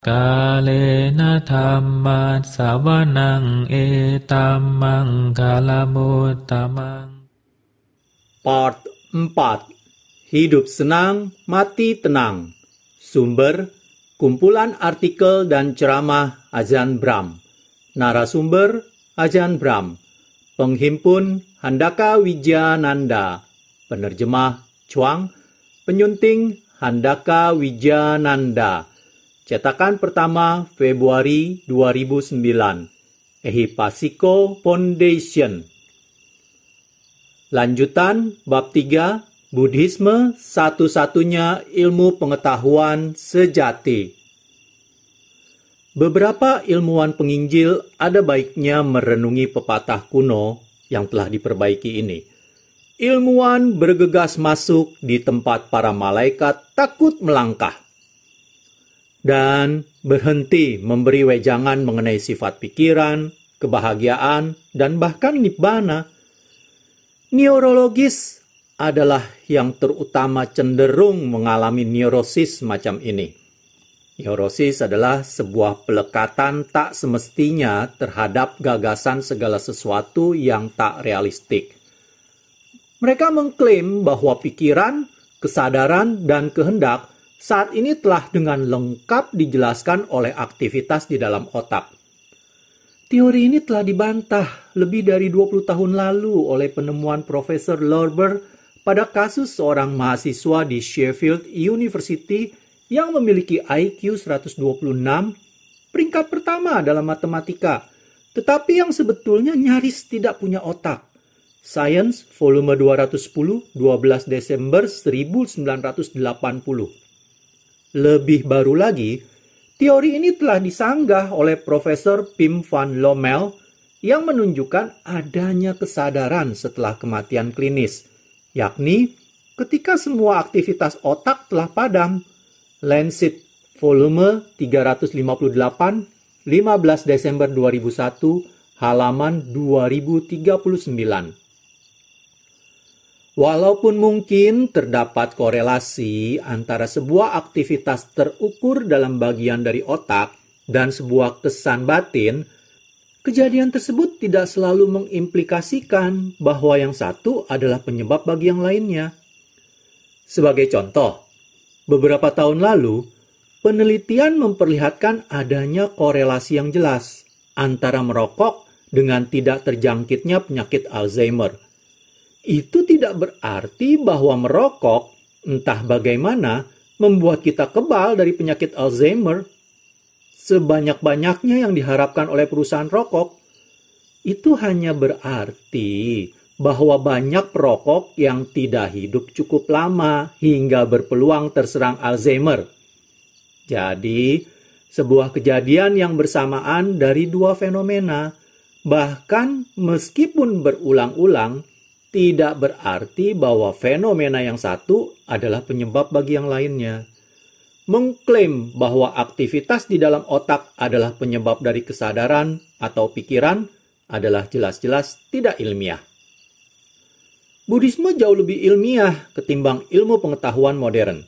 Kalena dhammat sawanang etamang kalamutamang. Part 4. Hidup senang, mati tenang. Sumber, kumpulan artikel dan ceramah Ajahn Brahm. Narasumber, Ajahn Brahm. Penghimpun, Handaka Wijayananda. Penerjemah, Chuang. Penyunting, Handaka Wijayananda. Cetakan pertama, Februari 2009. Ehipasiko Foundation. Lanjutan, bab 3, Buddhisme satu-satunya ilmu pengetahuan sejati. Beberapa ilmuwan penginjil ada baiknya merenungi pepatah kuno yang telah diperbaiki ini. Ilmuwan bergegas masuk di tempat para malaikat takut melangkah dan berhenti memberi wejangan mengenai sifat pikiran, kebahagiaan, dan bahkan nibbana. Neurologis adalah yang terutama cenderung mengalami neurosis macam ini. Neurosis adalah sebuah pelekatan tak semestinya terhadap gagasan segala sesuatu yang tak realistik. Mereka mengklaim bahwa pikiran, kesadaran, dan kehendak saat ini telah dengan lengkap dijelaskan oleh aktivitas di dalam otak. Teori ini telah dibantah lebih dari 20 tahun lalu oleh penemuan Profesor Lorber pada kasus seorang mahasiswa di Sheffield University yang memiliki IQ 126, peringkat pertama dalam matematika, tetapi yang sebetulnya nyaris tidak punya otak. Science, volume 210, 12 Desember 1980. Lebih baru lagi, teori ini telah disanggah oleh Profesor Pim van Lommel yang menunjukkan adanya kesadaran setelah kematian klinis, yakni ketika semua aktivitas otak telah padam. Lancet, volume 358, 15 Desember 2001, halaman 2039. Walaupun mungkin terdapat korelasi antara sebuah aktivitas terukur dalam bagian dari otak dan sebuah kesan batin, kejadian tersebut tidak selalu mengimplikasikan bahwa yang satu adalah penyebab bagi yang lainnya. Sebagai contoh, beberapa tahun lalu, penelitian memperlihatkan adanya korelasi yang jelas antara merokok dengan tidak terjangkitnya penyakit Alzheimer. Itu tidak berarti bahwa merokok, entah bagaimana, membuat kita kebal dari penyakit Alzheimer. Sebanyak-banyaknya yang diharapkan oleh perusahaan rokok, itu hanya berarti bahwa banyak perokok yang tidak hidup cukup lama hingga berpeluang terserang Alzheimer. Jadi, sebuah kejadian yang bersamaan dari dua fenomena, bahkan meskipun berulang-ulang, tidak berarti bahwa fenomena yang satu adalah penyebab bagi yang lainnya. Mengklaim bahwa aktivitas di dalam otak adalah penyebab dari kesadaran atau pikiran adalah jelas-jelas tidak ilmiah. Buddhisme jauh lebih ilmiah ketimbang ilmu pengetahuan modern.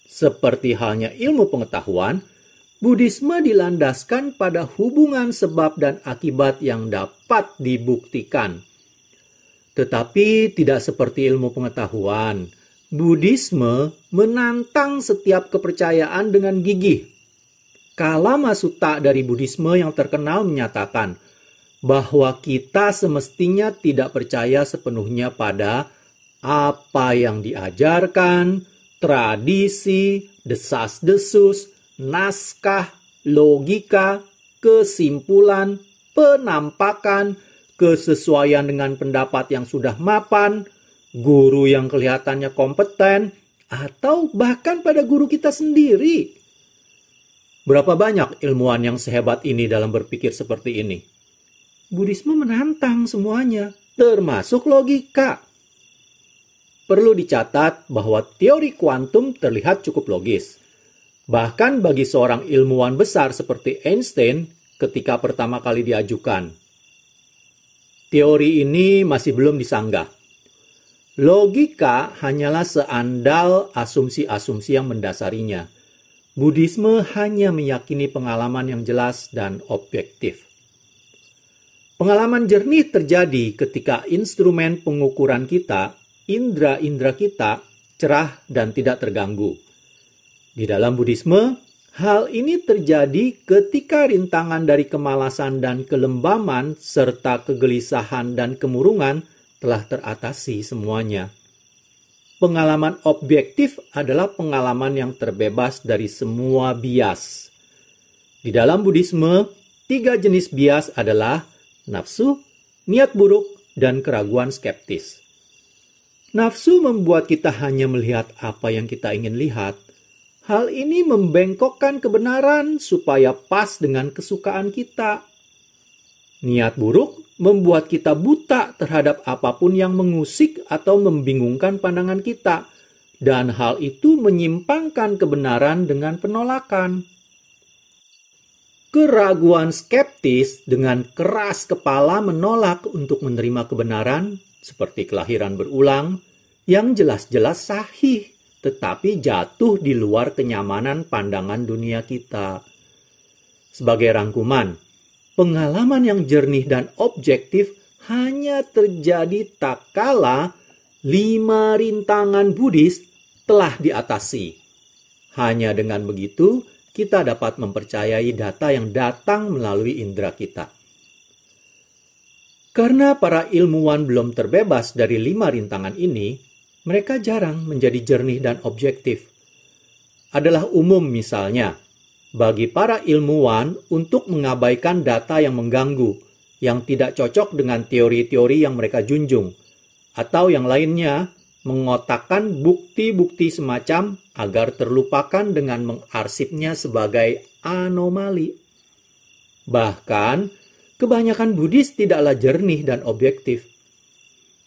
Seperti halnya ilmu pengetahuan, Buddhisme dilandaskan pada hubungan sebab dan akibat yang dapat dibuktikan. Tetapi tidak seperti ilmu pengetahuan, Buddhisme menantang setiap kepercayaan dengan gigih. Kalama Sutta dari Buddhisme yang terkenal menyatakan bahwa kita semestinya tidak percaya sepenuhnya pada apa yang diajarkan, tradisi, desas-desus, naskah, logika, kesimpulan, penampakan, kesesuaian dengan pendapat yang sudah mapan, guru yang kelihatannya kompeten, atau bahkan pada guru kita sendiri. Berapa banyak ilmuwan yang sehebat ini dalam berpikir seperti ini? Buddhisme menantang semuanya, termasuk logika. Perlu dicatat bahwa teori kuantum terlihat cukup logis. Bahkan bagi seorang ilmuwan besar seperti Einstein ketika pertama kali diajukan. Teori ini masih belum disanggah. Logika hanyalah seandal asumsi-asumsi yang mendasarinya. Buddhisme hanya meyakini pengalaman yang jelas dan objektif. Pengalaman jernih terjadi ketika instrumen pengukuran kita, indera-indera kita, cerah dan tidak terganggu. Di dalam Buddhisme, hal ini terjadi ketika rintangan dari kemalasan dan kelembaman serta kegelisahan dan kemurungan telah teratasi semuanya. Pengalaman objektif adalah pengalaman yang terbebas dari semua bias. Di dalam Buddhisme, 3 jenis bias adalah nafsu, niat buruk, dan keraguan skeptis. Nafsu membuat kita hanya melihat apa yang kita ingin lihat. Hal ini membengkokkan kebenaran supaya pas dengan kesukaan kita. Niat buruk membuat kita buta terhadap apapun yang mengusik atau membingungkan pandangan kita, dan hal itu menyimpangkan kebenaran dengan penolakan. Keraguan skeptis dengan keras kepala menolak untuk menerima kebenaran, seperti kelahiran berulang, yang jelas-jelas sahih, tetapi jatuh di luar kenyamanan pandangan dunia kita. Sebagai rangkuman, pengalaman yang jernih dan objektif hanya terjadi tak kala 5 rintangan Buddhis telah diatasi. Hanya dengan begitu, kita dapat mempercayai data yang datang melalui indera kita. Karena para ilmuwan belum terbebas dari 5 rintangan ini, mereka jarang menjadi jernih dan objektif. Adalah umum misalnya, bagi para ilmuwan untuk mengabaikan data yang mengganggu, yang tidak cocok dengan teori-teori yang mereka junjung, atau yang lainnya mengotakkan bukti-bukti semacam agar terlupakan dengan mengarsipnya sebagai anomali. Bahkan, kebanyakan Buddhis tidaklah jernih dan objektif.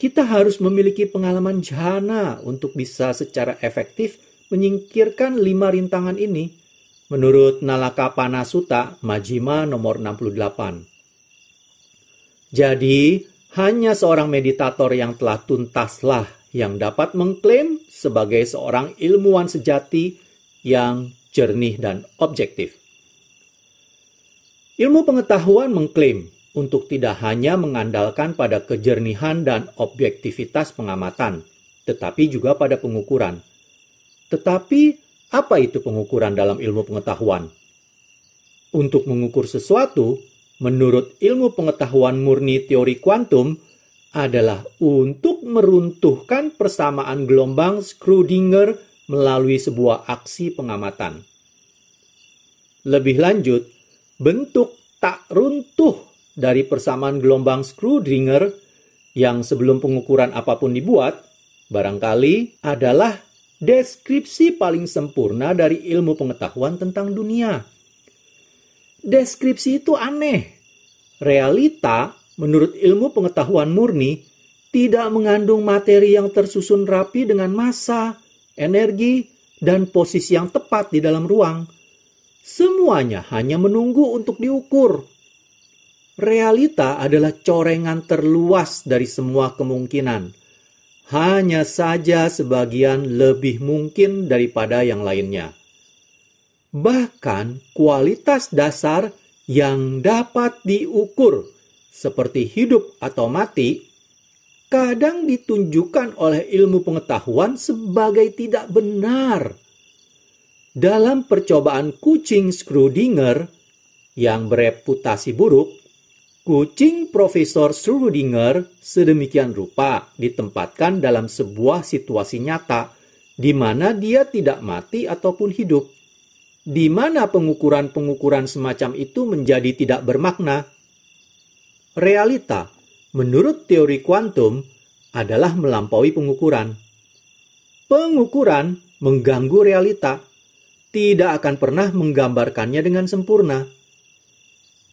Kita harus memiliki pengalaman jhana untuk bisa secara efektif menyingkirkan 5 rintangan ini, menurut Nalakapana Sutta Majjhima nomor 68. Jadi, hanya seorang meditator yang telah tuntaslah yang dapat mengklaim sebagai seorang ilmuwan sejati yang jernih dan objektif. Ilmu pengetahuan mengklaim untuk tidak hanya mengandalkan pada kejernihan dan objektivitas pengamatan, tetapi juga pada pengukuran. Tetapi, apa itu pengukuran dalam ilmu pengetahuan? Untuk mengukur sesuatu, menurut ilmu pengetahuan murni teori kuantum, adalah untuk meruntuhkan persamaan gelombang Schrödinger melalui sebuah aksi pengamatan. Lebih lanjut, bentuk tak runtuh dari persamaan gelombang Schrödinger yang sebelum pengukuran apapun dibuat, barangkali adalah deskripsi paling sempurna dari ilmu pengetahuan tentang dunia. Deskripsi itu aneh. Realita, menurut ilmu pengetahuan murni, tidak mengandung materi yang tersusun rapi dengan massa, energi, dan posisi yang tepat di dalam ruang. Semuanya hanya menunggu untuk diukur. Realita adalah corengan terluas dari semua kemungkinan. Hanya saja sebagian lebih mungkin daripada yang lainnya. Bahkan kualitas dasar yang dapat diukur, seperti hidup atau mati, kadang ditunjukkan oleh ilmu pengetahuan sebagai tidak benar. Dalam percobaan kucing Schrödinger yang bereputasi buruk, kucing Profesor Schrödinger sedemikian rupa ditempatkan dalam sebuah situasi nyata di mana dia tidak mati ataupun hidup, di mana pengukuran-pengukuran semacam itu menjadi tidak bermakna. Realita, menurut teori kuantum, adalah melampaui pengukuran. Pengukuran mengganggu realita, tidak akan pernah menggambarkannya dengan sempurna.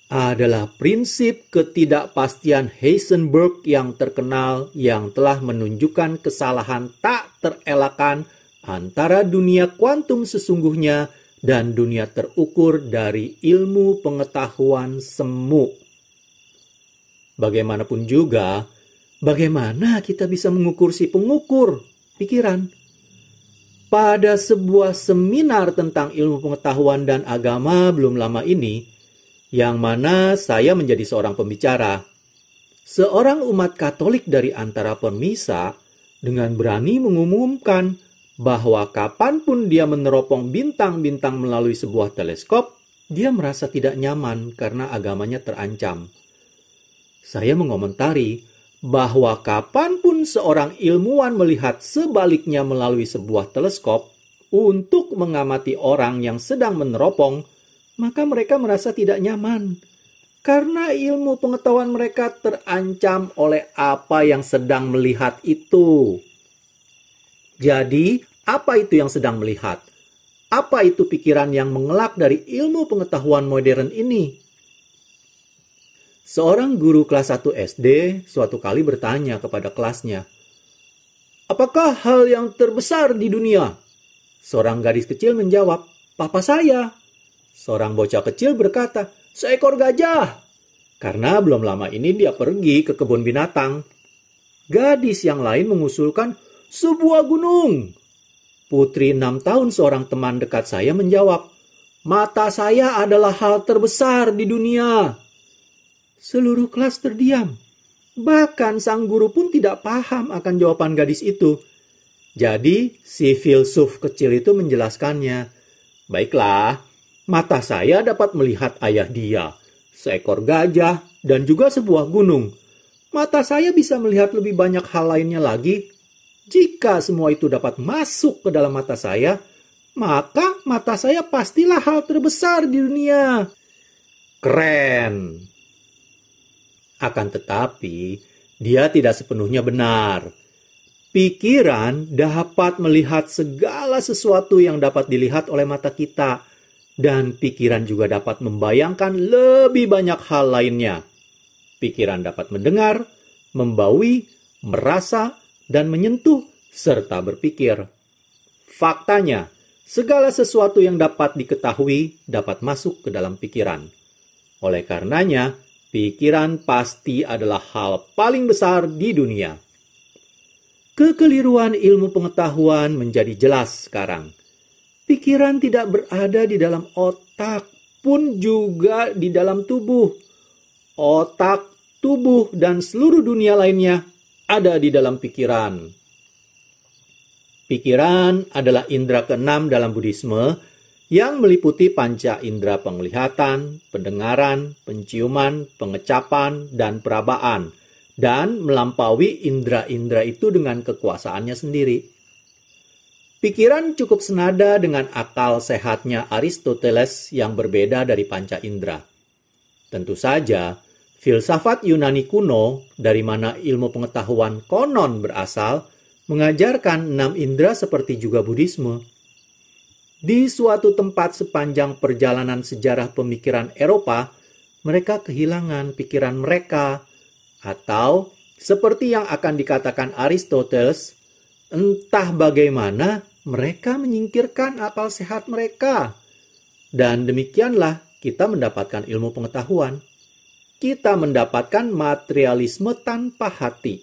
Adalah prinsip ketidakpastian Heisenberg yang terkenal yang telah menunjukkan kesalahan tak terelakkan antara dunia kuantum sesungguhnya dan dunia terukur dari ilmu pengetahuan semu. Bagaimanapun juga, bagaimana kita bisa mengukur si pengukur pikiran? Pada sebuah seminar tentang ilmu pengetahuan dan agama belum lama ini, yang mana saya menjadi seorang pembicara, seorang umat Katolik dari antara permisa dengan berani mengumumkan bahwa kapanpun dia meneropong bintang-bintang melalui sebuah teleskop, dia merasa tidak nyaman karena agamanya terancam. Saya mengomentari bahwa kapanpun seorang ilmuwan melihat sebaliknya melalui sebuah teleskop untuk mengamati orang yang sedang meneropong, maka mereka merasa tidak nyaman. Karena ilmu pengetahuan mereka terancam oleh apa yang sedang melihat itu. Jadi, apa itu yang sedang melihat? Apa itu pikiran yang mengelak dari ilmu pengetahuan modern ini? Seorang guru kelas 1 SD suatu kali bertanya kepada kelasnya, "Apakah hal yang terbesar di dunia?" Seorang gadis kecil menjawab, "Papa saya." Seorang bocah kecil berkata, "Seekor gajah." Karena belum lama ini dia pergi ke kebun binatang. Gadis yang lain mengusulkan, "Sebuah gunung." Putri 6 tahun seorang teman dekat saya menjawab, "Mata saya adalah hal terbesar di dunia." Seluruh kelas terdiam. Bahkan sang guru pun tidak paham akan jawaban gadis itu. Jadi si filsuf kecil itu menjelaskannya. "Baiklah, mata saya dapat melihat ayah dia, seekor gajah, dan juga sebuah gunung. Mata saya bisa melihat lebih banyak hal lainnya lagi. Jika semua itu dapat masuk ke dalam mata saya, maka mata saya pastilah hal terbesar di dunia." Keren. Akan tetapi, dia tidak sepenuhnya benar. Pikiran dapat melihat segala sesuatu yang dapat dilihat oleh mata kita, dan pikiran juga dapat membayangkan lebih banyak hal lainnya. Pikiran dapat mendengar, membaui, merasa, dan menyentuh, serta berpikir. Faktanya, segala sesuatu yang dapat diketahui dapat masuk ke dalam pikiran. Oleh karenanya, pikiran pasti adalah hal paling besar di dunia. Kekeliruan ilmu pengetahuan menjadi jelas sekarang. Pikiran tidak berada di dalam otak, pun juga di dalam tubuh. Otak, tubuh, dan seluruh dunia lainnya ada di dalam pikiran. Pikiran adalah indera keenam dalam Buddhisme yang meliputi panca indera penglihatan, pendengaran, penciuman, pengecapan, dan perabaan, dan melampaui indera-indera itu dengan kekuasaannya sendiri. Pikiran cukup senada dengan akal sehatnya Aristoteles yang berbeda dari panca indera. Tentu saja, filsafat Yunani kuno, dari mana ilmu pengetahuan konon berasal, mengajarkan 6 indera seperti juga Buddhisme. Di suatu tempat sepanjang perjalanan sejarah pemikiran Eropa, mereka kehilangan pikiran mereka. Atau, seperti yang akan dikatakan Aristoteles, entah bagaimana mereka menyingkirkan akal sehat mereka. Dan demikianlah kita mendapatkan ilmu pengetahuan. Kita mendapatkan materialisme tanpa hati.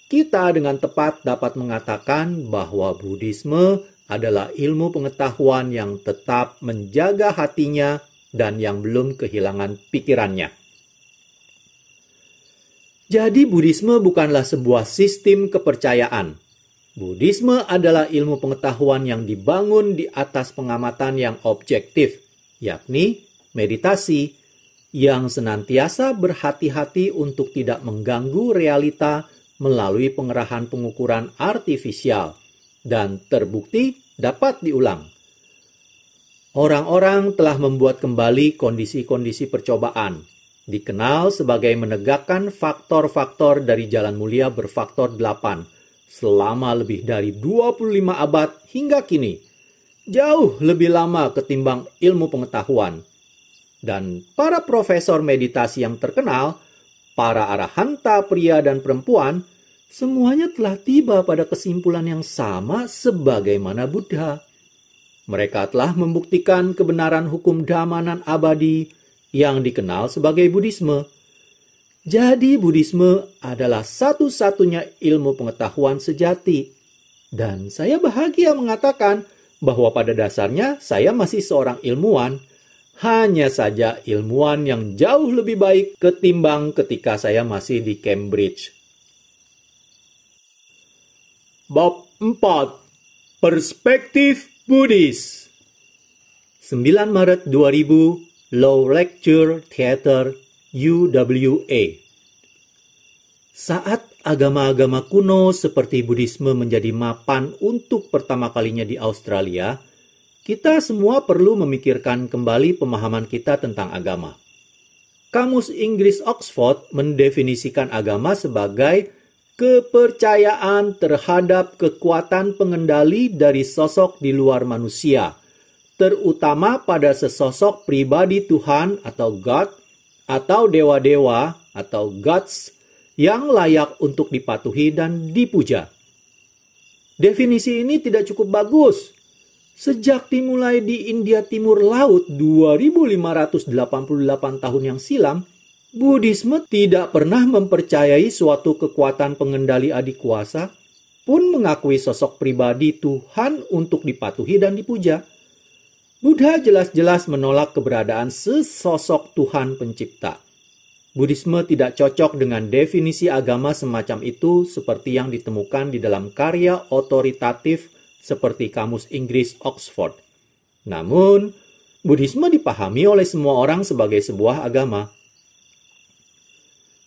Kita dengan tepat dapat mengatakan bahwa Buddhisme adalah ilmu pengetahuan yang tetap menjaga hatinya dan yang belum kehilangan pikirannya. Jadi Buddhisme bukanlah sebuah sistem kepercayaan. Buddhisme adalah ilmu pengetahuan yang dibangun di atas pengamatan yang objektif, yakni meditasi, yang senantiasa berhati-hati untuk tidak mengganggu realita melalui pengerahan pengukuran artifisial, dan terbukti dapat diulang. Orang-orang telah membuat kembali kondisi-kondisi percobaan, dikenal sebagai menegakkan faktor-faktor dari jalan mulia berfaktor 8, selama lebih dari 25 abad hingga kini, jauh lebih lama ketimbang ilmu pengetahuan. Dan para profesor meditasi yang terkenal, para arahanta pria dan perempuan, semuanya telah tiba pada kesimpulan yang sama sebagaimana Buddha. Mereka telah membuktikan kebenaran hukum dhammanan abadi yang dikenal sebagai Buddhisme. Jadi Buddhisme adalah satu-satunya ilmu pengetahuan sejati. Dan saya bahagia mengatakan bahwa pada dasarnya saya masih seorang ilmuwan. Hanya saja ilmuwan yang jauh lebih baik ketimbang ketika saya masih di Cambridge. Bab 4. Perspektif Buddhis. 9 Maret 2000, Law Lecture Theater, UWA. Saat agama-agama kuno seperti Buddhisme menjadi mapan untuk pertama kalinya di Australia, kita semua perlu memikirkan kembali pemahaman kita tentang agama. Kamus Inggris Oxford mendefinisikan agama sebagai kepercayaan terhadap kekuatan pengendali dari sosok di luar manusia, terutama pada sesosok pribadi Tuhan atau God, atau dewa-dewa atau gods yang layak untuk dipatuhi dan dipuja. Definisi ini tidak cukup bagus. Sejak dimulai di India Timur Laut 2588 tahun yang silam, Buddhisme tidak pernah mempercayai suatu kekuatan pengendali adikuasa, pun mengakui sosok pribadi Tuhan untuk dipatuhi dan dipuja. Buddha jelas-jelas menolak keberadaan sesosok Tuhan pencipta. Buddhisme tidak cocok dengan definisi agama semacam itu seperti yang ditemukan di dalam karya otoritatif seperti Kamus Inggris Oxford. Namun, Buddhisme dipahami oleh semua orang sebagai sebuah agama.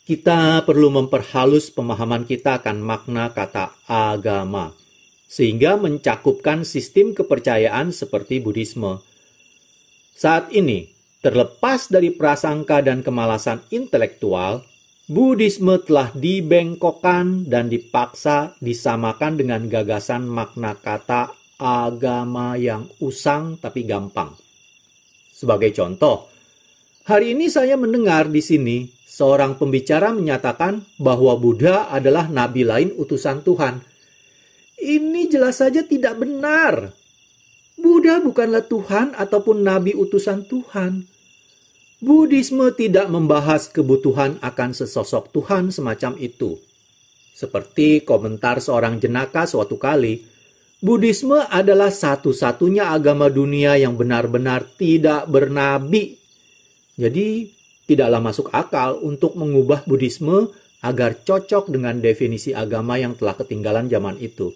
Kita perlu memperhalus pemahaman kita akan makna kata agama, sehingga mencakupkan sistem kepercayaan seperti Buddhisme. Saat ini, terlepas dari prasangka dan kemalasan intelektual, Buddhisme telah dibengkokkan dan dipaksa disamakan dengan gagasan makna kata agama yang usang tapi gampang. Sebagai contoh, hari ini saya mendengar di sini seorang pembicara menyatakan bahwa Buddha adalah nabi lain utusan Tuhan. Ini jelas saja tidak benar. Buddha bukanlah Tuhan ataupun nabi utusan Tuhan. Buddhisme tidak membahas kebutuhan akan sesosok Tuhan semacam itu. Seperti komentar seorang jenaka suatu kali, Buddhisme adalah satu-satunya agama dunia yang benar-benar tidak bernabi. Jadi, tidaklah masuk akal untuk mengubah Buddhisme agar cocok dengan definisi agama yang telah ketinggalan zaman itu.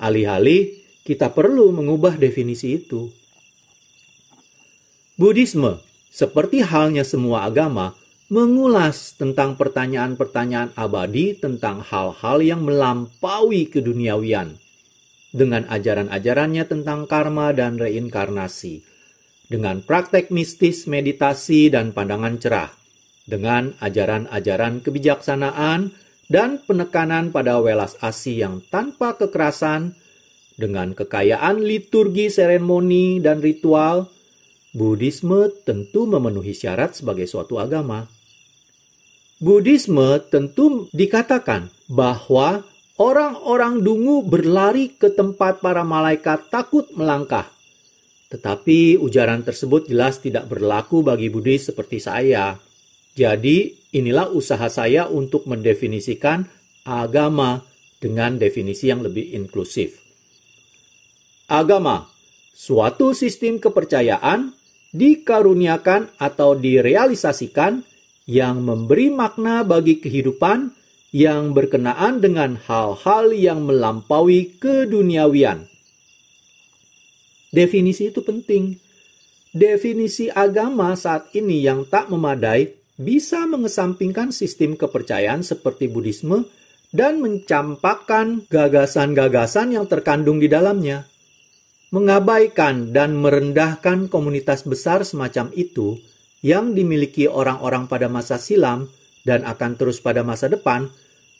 Alih-alih, kita perlu mengubah definisi itu. Buddhisme, seperti halnya semua agama, mengulas tentang pertanyaan-pertanyaan abadi tentang hal-hal yang melampaui keduniawian. Dengan ajaran-ajarannya tentang karma dan reinkarnasi. Dengan praktek mistis, meditasi, dan pandangan cerah. Dengan ajaran-ajaran kebijaksanaan dan penekanan pada welas asih yang tanpa kekerasan, dengan kekayaan liturgi, seremoni, dan ritual, Buddhisme tentu memenuhi syarat sebagai suatu agama. Buddhisme tentu dikatakan bahwa orang-orang dungu berlari ke tempat para malaikat takut melangkah. Tetapi ujaran tersebut jelas tidak berlaku bagi Buddhis seperti saya. Jadi, inilah usaha saya untuk mendefinisikan agama dengan definisi yang lebih inklusif. Agama, suatu sistem kepercayaan, dikaruniakan atau direalisasikan yang memberi makna bagi kehidupan yang berkenaan dengan hal-hal yang melampaui keduniawian. Definisi itu penting. Definisi agama saat ini yang tak memadai bisa mengesampingkan sistem kepercayaan seperti Buddhisme dan mencampakkan gagasan-gagasan yang terkandung di dalamnya. Mengabaikan dan merendahkan komunitas besar semacam itu yang dimiliki orang-orang pada masa silam dan akan terus pada masa depan,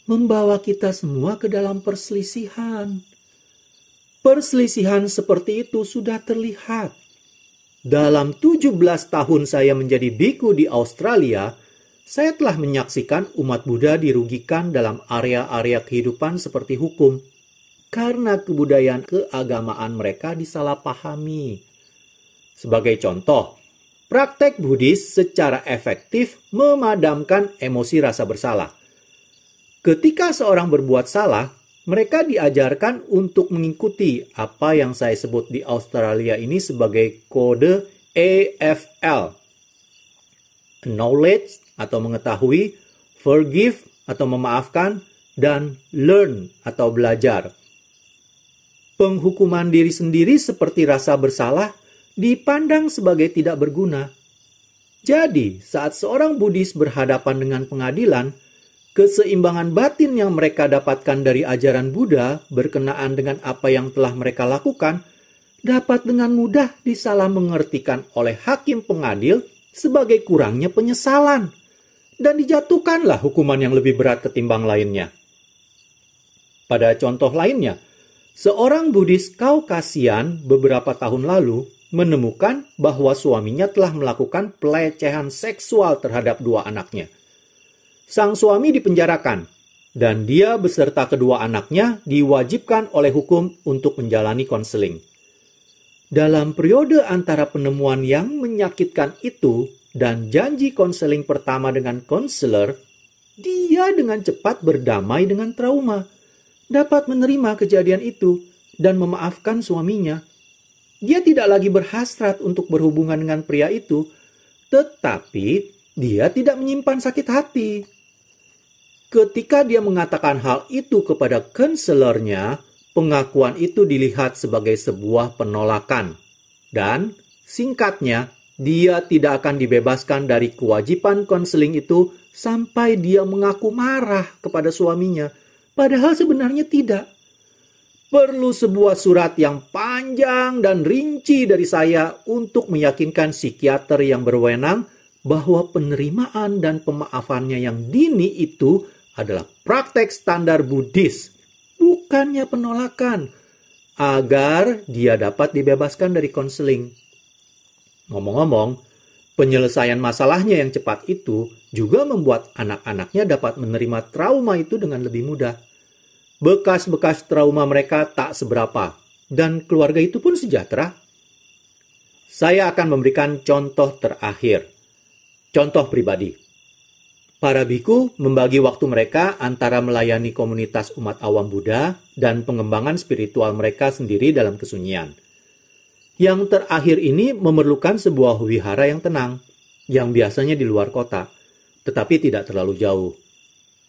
membawa kita semua ke dalam perselisihan. Perselisihan seperti itu sudah terlihat. Dalam 17 tahun saya menjadi biku di Australia, saya telah menyaksikan umat Buddha dirugikan dalam area-area kehidupan seperti hukum, karena kebudayaan keagamaan mereka disalahpahami. Sebagai contoh, praktek Buddhis secara efektif memadamkan emosi rasa bersalah. Ketika seorang berbuat salah, Mereka diajarkan untuk mengikuti apa yang saya sebut di Australia ini sebagai kode AFL. Acknowledge atau mengetahui, forgive atau memaafkan, dan learn atau belajar. Penghukuman diri sendiri seperti rasa bersalah dipandang sebagai tidak berguna. Jadi, saat seorang Buddhis berhadapan dengan pengadilan, keseimbangan batin yang mereka dapatkan dari ajaran Buddha berkenaan dengan apa yang telah mereka lakukan dapat dengan mudah disalahmengertikan oleh hakim pengadil sebagai kurangnya penyesalan, dan dijatuhkanlah hukuman yang lebih berat ketimbang lainnya. Pada contoh lainnya, seorang Buddhis Kaukasian beberapa tahun lalu menemukan bahwa suaminya telah melakukan pelecehan seksual terhadap 2 anaknya. Sang suami dipenjarakan, dan dia beserta kedua anaknya diwajibkan oleh hukum untuk menjalani konseling. Dalam periode antara penemuan yang menyakitkan itu dan janji konseling pertama dengan konselor, dia dengan cepat berdamai dengan trauma, dapat menerima kejadian itu, dan memaafkan suaminya. Dia tidak lagi berhasrat untuk berhubungan dengan pria itu, tetapi dia tidak menyimpan sakit hati. Ketika dia mengatakan hal itu kepada konselornya, pengakuan itu dilihat sebagai sebuah penolakan. Dan, singkatnya, dia tidak akan dibebaskan dari kewajiban konseling itu sampai dia mengaku marah kepada suaminya, padahal sebenarnya tidak. Perlu sebuah surat yang panjang dan rinci dari saya untuk meyakinkan psikiater yang berwenang bahwa penerimaan dan pemaafannya yang dini itu adalah praktek standar Buddhis, bukannya penolakan, agar dia dapat dibebaskan dari konseling. Ngomong-ngomong, penyelesaian masalahnya yang cepat itu juga membuat anak-anaknya dapat menerima trauma itu dengan lebih mudah. Bekas-bekas trauma mereka tak seberapa, dan keluarga itu pun sejahtera. Saya akan memberikan contoh terakhir. Contoh pribadi. Para biku membagi waktu mereka antara melayani komunitas umat awam Buddha dan pengembangan spiritual mereka sendiri dalam kesunyian. Yang terakhir ini memerlukan sebuah wihara yang tenang, yang biasanya di luar kota, tetapi tidak terlalu jauh.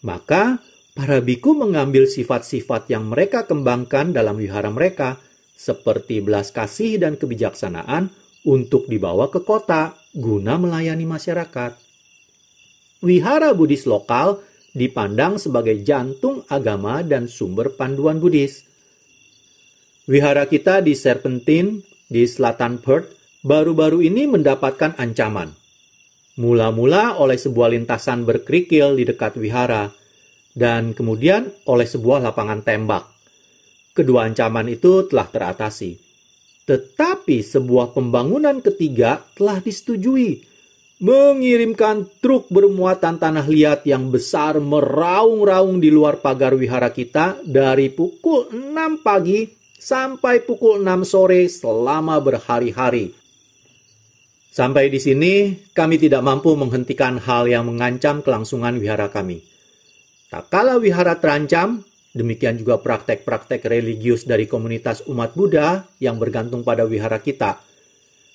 Maka, para biku mengambil sifat-sifat yang mereka kembangkan dalam wihara mereka, seperti belas kasih dan kebijaksanaan, untuk dibawa ke kota guna melayani masyarakat. Wihara Buddhis lokal dipandang sebagai jantung agama dan sumber panduan Buddhis. Wihara kita di Serpentine, di selatan Perth, baru-baru ini mendapatkan ancaman. Mula-mula oleh sebuah lintasan berkerikil di dekat wihara, dan kemudian oleh sebuah lapangan tembak. Kedua ancaman itu telah teratasi. Tetapi sebuah pembangunan ketiga telah disetujui, mengirimkan truk bermuatan tanah liat yang besar meraung-raung di luar pagar wihara kita dari pukul 6 pagi sampai pukul 6 sore selama berhari-hari. Sampai di sini, kami tidak mampu menghentikan hal yang mengancam kelangsungan wihara kami. Tak kala wihara terancam, demikian juga praktek-praktek religius dari komunitas umat Buddha yang bergantung pada wihara kita.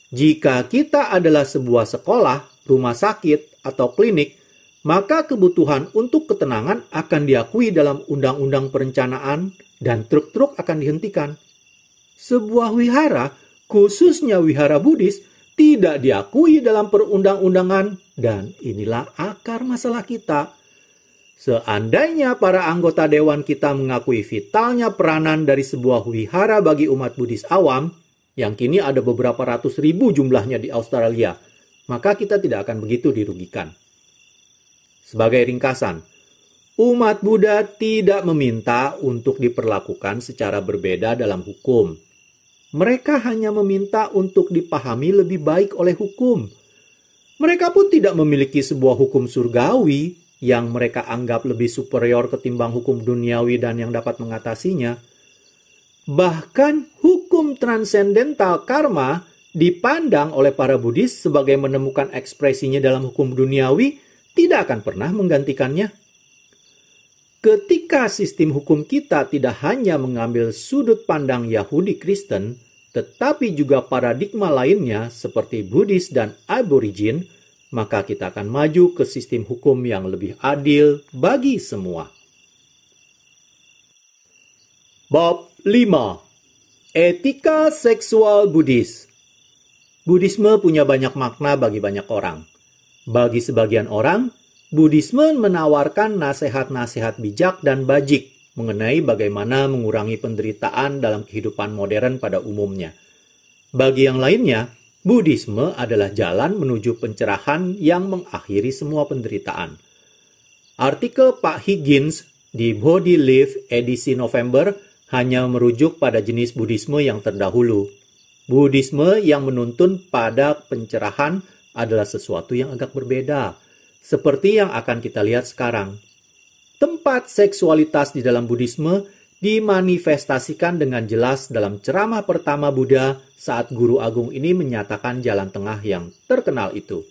Jika kita adalah sebuah sekolah, rumah sakit, atau klinik, maka kebutuhan untuk ketenangan akan diakui dalam undang-undang perencanaan dan truk-truk akan dihentikan. Sebuah wihara, khususnya wihara Buddhis, tidak diakui dalam perundang-undangan, dan inilah akar masalah kita. Seandainya para anggota dewan kita mengakui vitalnya peranan dari sebuah wihara bagi umat Buddhis awam, yang kini ada beberapa ratus ribu jumlahnya di Australia, maka kita tidak akan begitu dirugikan. Sebagai ringkasan, umat Buddha tidak meminta untuk diperlakukan secara berbeda dalam hukum. Mereka hanya meminta untuk dipahami lebih baik oleh hukum. Mereka pun tidak memiliki sebuah hukum surgawi yang mereka anggap lebih superior ketimbang hukum duniawi dan yang dapat mengatasinya. Bahkan hukum transendental karma dipandang oleh para Buddhis sebagai menemukan ekspresinya dalam hukum duniawi, tidak akan pernah menggantikannya. Ketika sistem hukum kita tidak hanya mengambil sudut pandang Yahudi Kristen, tetapi juga paradigma lainnya seperti Buddhis dan Aborigin, maka kita akan maju ke sistem hukum yang lebih adil bagi semua. Bab 5. Etika seksual Buddhis. Buddhisme punya banyak makna bagi banyak orang. Bagi sebagian orang, Buddhisme menawarkan nasihat-nasihat bijak dan bajik mengenai bagaimana mengurangi penderitaan dalam kehidupan modern pada umumnya. Bagi yang lainnya, Buddhisme adalah jalan menuju pencerahan yang mengakhiri semua penderitaan. Artikel Pak Higgins di Body Life edisi November hanya merujuk pada jenis Buddhisme yang terdahulu. Buddhisme yang menuntun pada pencerahan adalah sesuatu yang agak berbeda, seperti yang akan kita lihat sekarang. Tempat seksualitas di dalam Buddhisme dimanifestasikan dengan jelas dalam ceramah pertama Buddha saat guru agung ini menyatakan jalan tengah yang terkenal itu.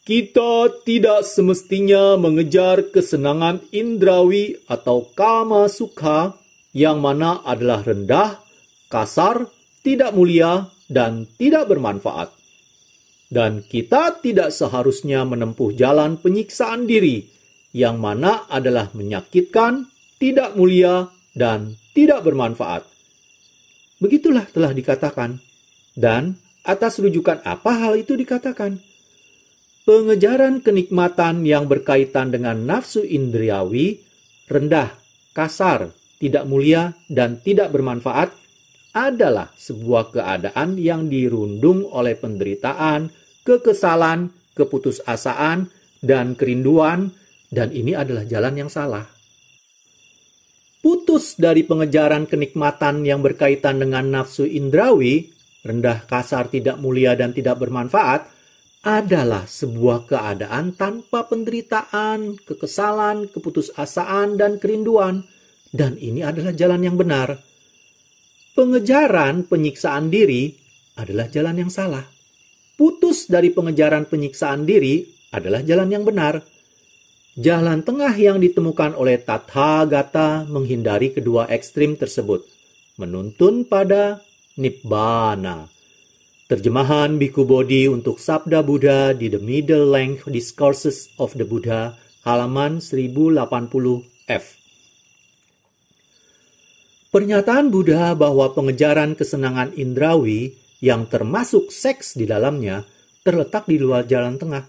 Kita tidak semestinya mengejar kesenangan indrawi atau kama sukha yang mana adalah rendah, kasar, tidak mulia, dan tidak bermanfaat. Dan kita tidak seharusnya menempuh jalan penyiksaan diri, yang mana adalah menyakitkan, tidak mulia, dan tidak bermanfaat. Begitulah telah dikatakan. Dan atas rujukan apa hal itu dikatakan? Pengejaran kenikmatan yang berkaitan dengan nafsu indriawi, rendah, kasar, tidak mulia, dan tidak bermanfaat adalah sebuah keadaan yang dirundung oleh penderitaan, kekesalan, keputusasaan, dan kerinduan, dan ini adalah jalan yang salah. Putus dari pengejaran kenikmatan yang berkaitan dengan nafsu indrawi, rendah, kasar, tidak mulia, dan tidak bermanfaat, adalah sebuah keadaan tanpa penderitaan, kekesalan, keputusasaan, dan kerinduan, dan ini adalah jalan yang benar. Pengejaran penyiksaan diri adalah jalan yang salah. Putus dari pengejaran penyiksaan diri adalah jalan yang benar. Jalan tengah yang ditemukan oleh Tathagata menghindari kedua ekstrim tersebut, menuntun pada Nibbana. Terjemahan Bhikkhu Bodhi untuk Sabda Buddha di The Middle Length Discourses of the Buddha, halaman 1080F. Pernyataan Buddha bahwa pengejaran kesenangan indrawi yang termasuk seks di dalamnya terletak di luar jalan tengah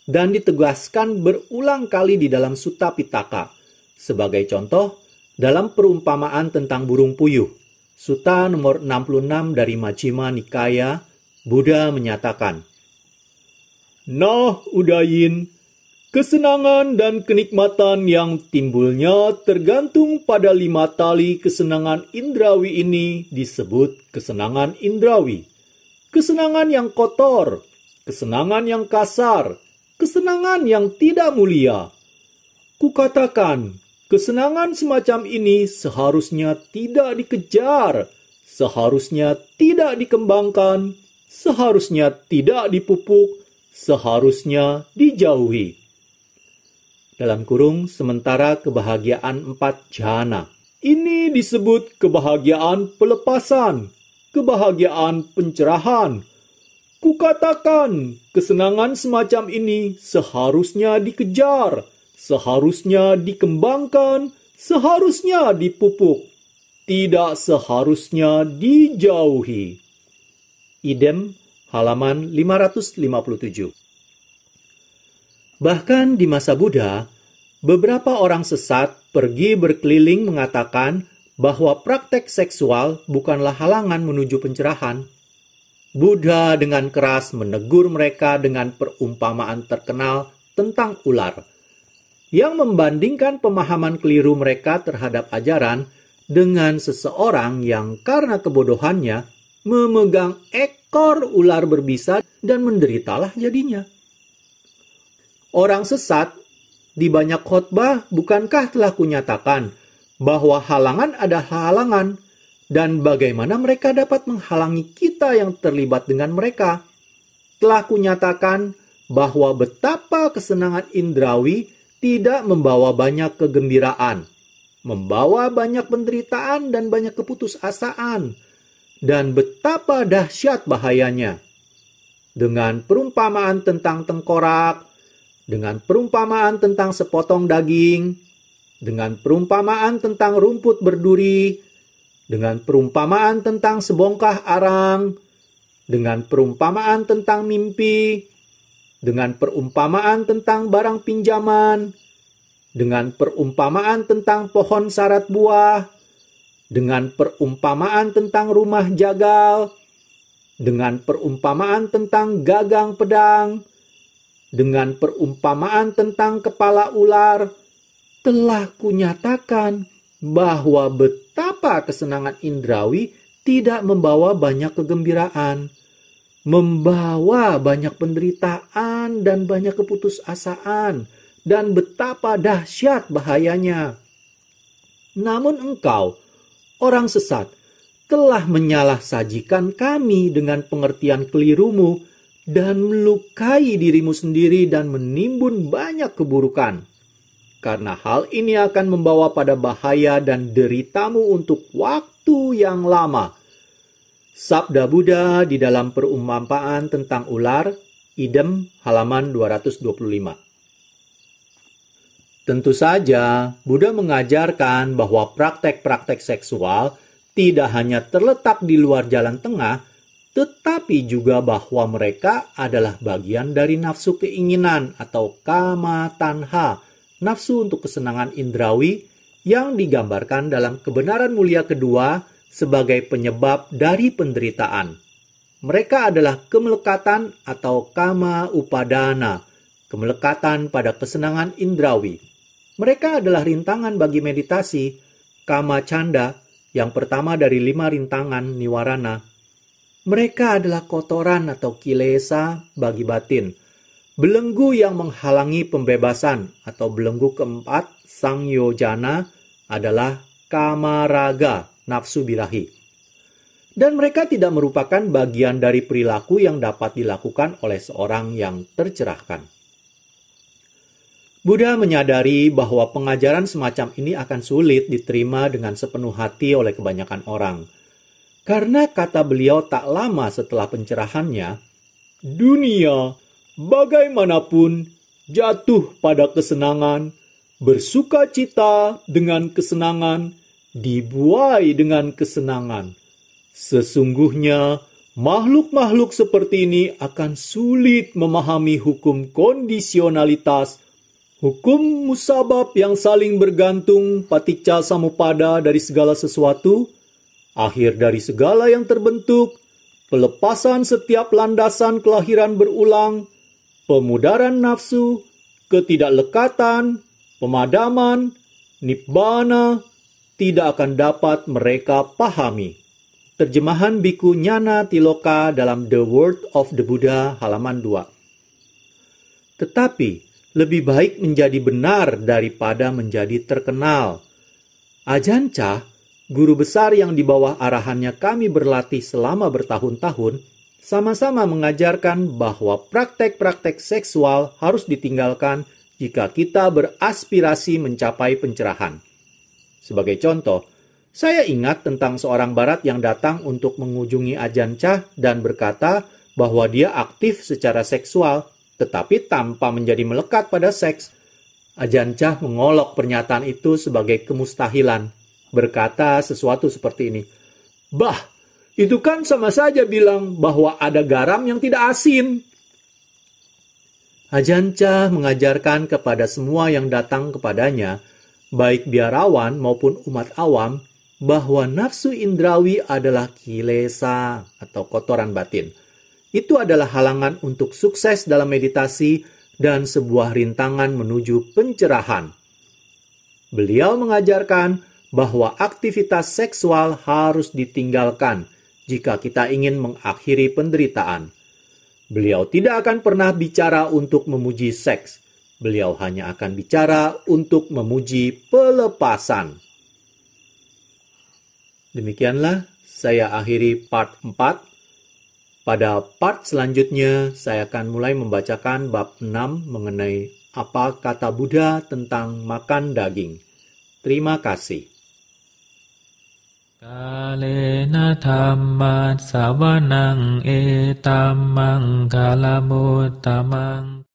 dan ditegaskan berulang kali di dalam Sutta Pitaka. Sebagai contoh, dalam perumpamaan tentang burung puyuh, Sutta nomor 66 dari Majjhima Nikaya, Buddha menyatakan, "Nah, Udayin, kesenangan dan kenikmatan yang timbulnya tergantung pada 5 tali kesenangan indrawi ini disebut kesenangan indrawi. Kesenangan yang kotor, kesenangan yang kasar, kesenangan yang tidak mulia. Kukatakan, kesenangan semacam ini seharusnya tidak dikejar, seharusnya tidak dikembangkan, seharusnya tidak dipupuk, seharusnya dijauhi." Dalam kurung, sementara kebahagiaan 4 jhana. Ini disebut kebahagiaan pelepasan, kebahagiaan pencerahan. Kukatakan, kesenangan semacam ini seharusnya dikejar, seharusnya dikembangkan, seharusnya dipupuk, tidak seharusnya dijauhi. Idem, halaman 557. Bahkan di masa Buddha, beberapa orang sesat pergi berkeliling mengatakan bahwa praktek seksual bukanlah halangan menuju pencerahan. Buddha dengan keras menegur mereka dengan perumpamaan terkenal tentang ular, yang membandingkan pemahaman keliru mereka terhadap ajaran dengan seseorang yang karena kebodohannya memegang ekor ular berbisa dan menderitalah jadinya. Orang sesat, di banyak khotbah bukankah telah kunyatakan bahwa halangan adalah halangan, dan bagaimana mereka dapat menghalangi kita yang terlibat dengan mereka? Telah kunyatakan bahwa betapa kesenangan indrawi tidak membawa banyak kegembiraan, membawa banyak penderitaan dan banyak keputusasaan, dan betapa dahsyat bahayanya. Dengan perumpamaan tentang tengkorak, dengan perumpamaan tentang sepotong daging, dengan perumpamaan tentang rumput berduri, dengan perumpamaan tentang sebongkah arang, dengan perumpamaan tentang mimpi, dengan perumpamaan tentang barang pinjaman, dengan perumpamaan tentang pohon sarat buah, dengan perumpamaan tentang rumah jagal, dengan perumpamaan tentang gagang pedang, dengan perumpamaan tentang kepala ular, telah kunyatakan bahwa betapa kesenangan indrawi tidak membawa banyak kegembiraan, membawa banyak penderitaan dan banyak keputusasaan, dan betapa dahsyat bahayanya. Namun engkau, orang sesat, telah menyalah sajikan kami dengan pengertian kelirumu dan melukai dirimu sendiri dan menimbun banyak keburukan. Karena hal ini akan membawa pada bahaya dan deritamu untuk waktu yang lama. Sabda Buddha di dalam perumpamaan tentang ular, Idem, halaman 225. Tentu saja, Buddha mengajarkan bahwa praktek-praktek seksual tidak hanya terletak di luar jalan tengah, tetapi juga bahwa mereka adalah bagian dari nafsu keinginan atau kama tanha, nafsu untuk kesenangan indrawi yang digambarkan dalam kebenaran mulia kedua sebagai penyebab dari penderitaan. Mereka adalah kemelekatan atau kama upadana, kemelekatan pada kesenangan indrawi. Mereka adalah rintangan bagi meditasi, kama canda, yang pertama dari 5 rintangan niwarana. Mereka adalah kotoran atau kilesa bagi batin, belenggu yang menghalangi pembebasan atau belenggu keempat, sangyojana, adalah kamaraga, nafsu birahi. Dan mereka tidak merupakan bagian dari perilaku yang dapat dilakukan oleh seorang yang tercerahkan. Buddha menyadari bahwa pengajaran semacam ini akan sulit diterima dengan sepenuh hati oleh kebanyakan orang. Karena kata beliau tak lama setelah pencerahannya, dunia bagaimanapun jatuh pada kesenangan, bersuka cita dengan kesenangan, dibuai dengan kesenangan. Sesungguhnya makhluk-makhluk seperti ini akan sulit memahami hukum kondisionalitas, hukum musabab yang saling bergantung, paticca samuppada dari segala sesuatu, akhir dari segala yang terbentuk, pelepasan setiap landasan kelahiran berulang, pemudaran nafsu, ketidaklekatan, pemadaman, nibbana, tidak akan dapat mereka pahami. Terjemahan Biku Nyana Tiloka dalam The Word of the Buddha halaman 2. Tetapi, lebih baik menjadi benar daripada menjadi terkenal. Ajahn Chah, guru besar yang di bawah arahannya kami berlatih selama bertahun-tahun, sama-sama mengajarkan bahwa praktek-praktek seksual harus ditinggalkan jika kita beraspirasi mencapai pencerahan. Sebagai contoh, saya ingat tentang seorang barat yang datang untuk mengunjungi Ajahn Chah dan berkata bahwa dia aktif secara seksual, tetapi tanpa menjadi melekat pada seks. Ajahn Chah mengolok pernyataan itu sebagai kemustahilan, berkata sesuatu seperti ini, "Bah, itu kan sama saja bilang bahwa ada garam yang tidak asin." Ajahn Chah mengajarkan kepada semua yang datang kepadanya, baik biarawan maupun umat awam, bahwa nafsu indrawi adalah kilesa atau kotoran batin. Itu adalah halangan untuk sukses dalam meditasi dan sebuah rintangan menuju pencerahan. Beliau mengajarkan bahwa aktivitas seksual harus ditinggalkan jika kita ingin mengakhiri penderitaan. Beliau tidak akan pernah bicara untuk memuji seks. Beliau hanya akan bicara untuk memuji pelepasan. Demikianlah saya akhiri part 4. Pada part selanjutnya saya akan mulai membacakan bab 6 mengenai apa kata Buddha tentang makan daging. Terima kasih. Kalena dhamma savanang etammang kalamuttamaং